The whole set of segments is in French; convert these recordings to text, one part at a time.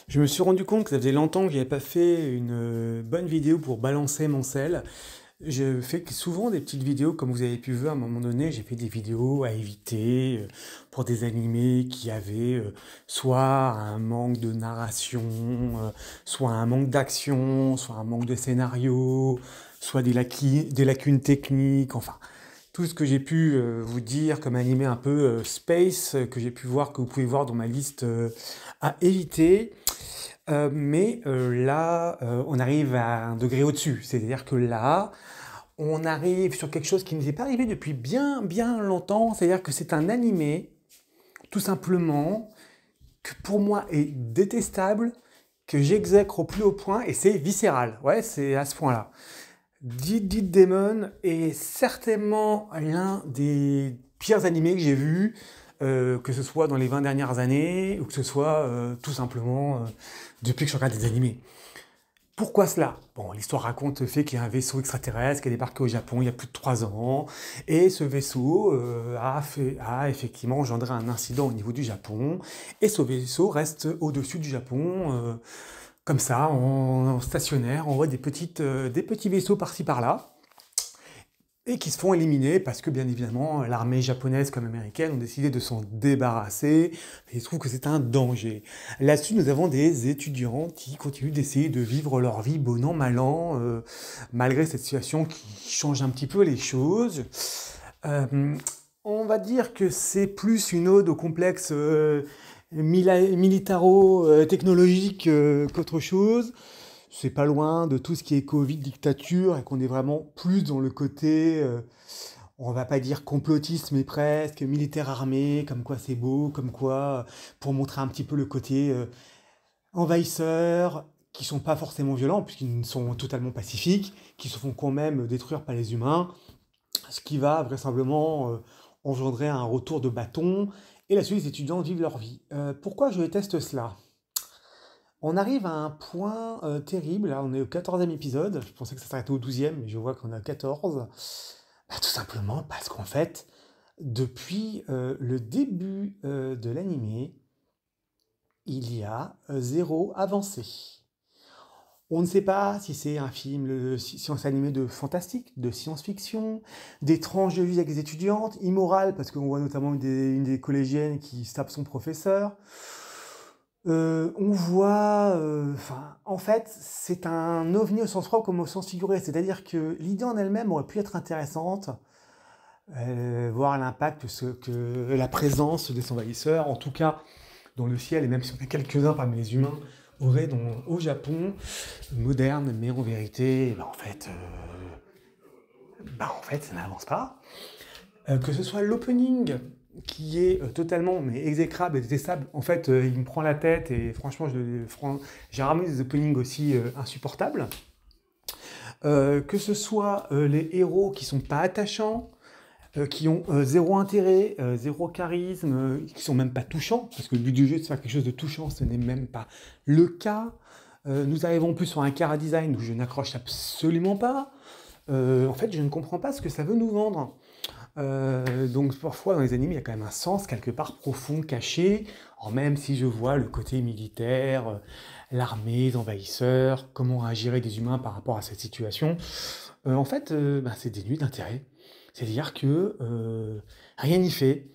Je me suis rendu compte que ça faisait longtemps que j'avais pas fait une bonne vidéo pour balancer mon sel. Je fais souvent des petites vidéos, comme vous avez pu voir à un moment donné, j'ai fait des vidéos à éviter pour des animés qui avaient soit un manque de narration, soit un manque d'action, soit un manque de scénario, soit des lacunes techniques, enfin tout ce que j'ai pu vous dire comme animé un peu space, que j'ai pu voir, que vous pouvez voir dans ma liste à éviter. Mais là, on arrive à un degré au-dessus. C'est-à-dire que là, on arrive sur quelque chose qui ne nous est pas arrivé depuis bien, bien longtemps. C'est-à-dire que c'est un animé, tout simplement, que pour moi est détestable, que j'exècre au plus haut point, et c'est viscéral. Ouais, c'est à ce point-là. Dead Demon est certainement l'un des pires animés que j'ai vus, que ce soit dans les 20 dernières années, ou que ce soit tout simplement depuis que je regarde des animés. Pourquoi cela? Bon, l'histoire raconte le fait qu'il y a un vaisseau extraterrestre qui a débarqué au Japon il y a plus de 3 ans, et ce vaisseau a effectivement engendré un incident au niveau du Japon, et ce vaisseau reste au-dessus du Japon, comme ça, en stationnaire, on voit des petits vaisseaux par-ci par-là, et qui se font éliminer parce que bien évidemment l'armée japonaise comme américaine ont décidé de s'en débarrasser et ils trouvent que c'est un danger. Là-dessus, nous avons des étudiants qui continuent d'essayer de vivre leur vie bon an mal an, malgré cette situation qui change un petit peu les choses. Euh, on va dire que c'est plus une ode au complexe militaro-technologique qu'autre chose. C'est pas loin de tout ce qui est Covid, dictature, et qu'on est vraiment plus dans le côté, on va pas dire complotiste, mais presque, militaire armé, comme quoi c'est beau, comme quoi, pour montrer un petit peu le côté envahisseur, qui sont pas forcément violents, puisqu'ils sont totalement pacifiques, qui se font quand même détruire par les humains, ce qui va vraisemblablement engendrer un retour de bâton, et la suite, les étudiants vivent leur vie. Pourquoi je déteste cela? On arrive à un point terrible, là on est au 14e épisode, je pensais que ça s'arrêtait au 12e, mais je vois qu'on est à 14. Bah, tout simplement parce qu'en fait, depuis le début de l'animé, il y a zéro avancée. On ne sait pas si c'est un film de science animée de fantastique, de science-fiction, d'étranges vie avec des étudiantes, immoral, parce qu'on voit notamment une des collégiennes qui se tape son professeur. On voit, en fait, c'est un ovni au sens propre comme au sens figuré. C'est-à-dire que l'idée en elle-même aurait pu être intéressante, voir l'impact que la présence des envahisseurs, en tout cas dans le ciel, et même si on a quelques-uns parmi les humains, aurait au Japon, moderne, mais en vérité, en fait, ça n'avance pas. Que ce soit l'opening qui est totalement mais exécrable et détestable. En fait, il me prend la tête et franchement, j'ai ramené des openings aussi insupportables. Que ce soit les héros qui sont pas attachants, qui ont zéro intérêt, zéro charisme, qui sont même pas touchants, parce que le but du jeu c'est de faire quelque chose de touchant, ce n'est même pas le cas. Nous arrivons en plus sur un chara design où je n'accroche absolument pas. En fait, je ne comprends pas ce que ça veut nous vendre. Donc parfois dans les animés, il y a quand même un sens quelque part profond, caché, même si je vois le côté militaire, l'armée, les envahisseurs, comment réagiraient des humains par rapport à cette situation. En fait, c'est dénué d'intérêt. C'est-à-dire que rien n'y fait.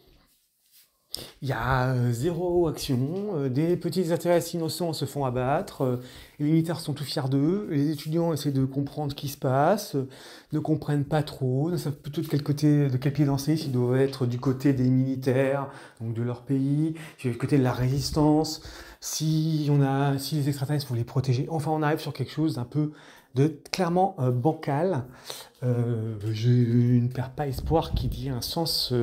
Il y a zéro action, des petits intéressés innocents se font abattre, les militaires sont tout fiers d'eux, les étudiants essaient de comprendre ce qui se passe, ne comprennent pas trop, ne savent plutôt de quel pied danser, s'ils doivent être du côté des militaires, donc de leur pays, du côté de la résistance, si les extraterrestres faut les protéger. Enfin, on arrive sur quelque chose d'un peu de clairement bancal. Je ne perds pas espoir qu'il y ait un sens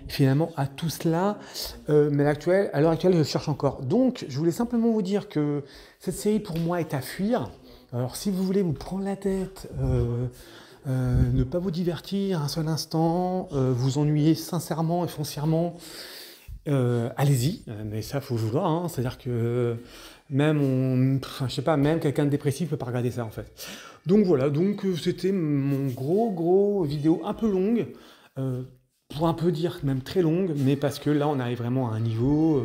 finalement à tout cela, mais à l'heure actuelle, je cherche encore. Donc, je voulais simplement vous dire que cette série pour moi est à fuir. Alors, si vous voulez vous prendre la tête, ne pas vous divertir un seul instant, vous ennuyer sincèrement et foncièrement, allez-y, mais ça faut vouloir, hein. C'est-à-dire que je sais pas, même quelqu'un de dépressif peut pas regarder ça en fait. Donc voilà, c'était mon gros vidéo un peu longue, euh, pour un peu dire même très longue, mais parce que là on arrive vraiment à un niveau.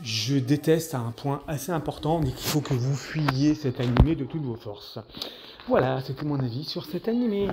je déteste à un point assez important et qu'il faut que vous fuyiez cet animé de toutes vos forces. Voilà, c'était mon avis sur cet animé.